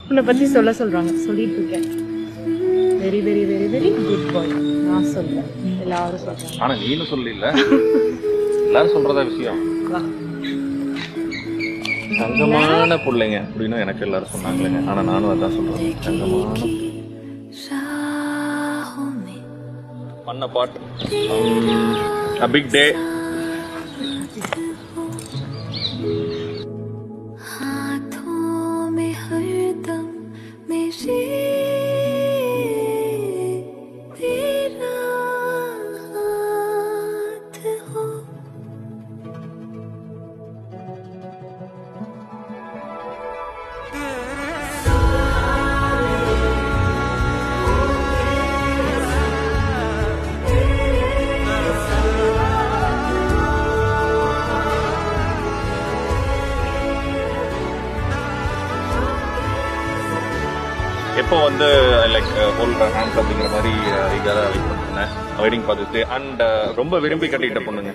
உன்னை பத்தி சொல்றாங்க, சொல்லிட்டு இருக்கேன். Very very very very good boy. நான் சொல்றேன், எல்லாரும் சொல்றாங்க. ஆனா நீனும் சொல்லல, எல்லாரும் சொல்றதா விஷயம். தங்கமான பிள்ளைங்க அப்படின்னு எனக்கு எல்லாரும் சொன்னாங்களேங்க. ஆனா நானும் அதான் சொல்றேன், தங்கமான பண்ண பாட்டு. A big day. எப்போ வந்து லைக் ஹோல்ட் ஹேண்ட்ஸ் அப்படிங்கிற மாதிரி இதாக வெயிட் பண்ணேன், வெயிட்டிங் பார்த்துட்டு. அண்ட் ரொம்ப விரும்பி கட்டிட்ட பொண்ணுங்க.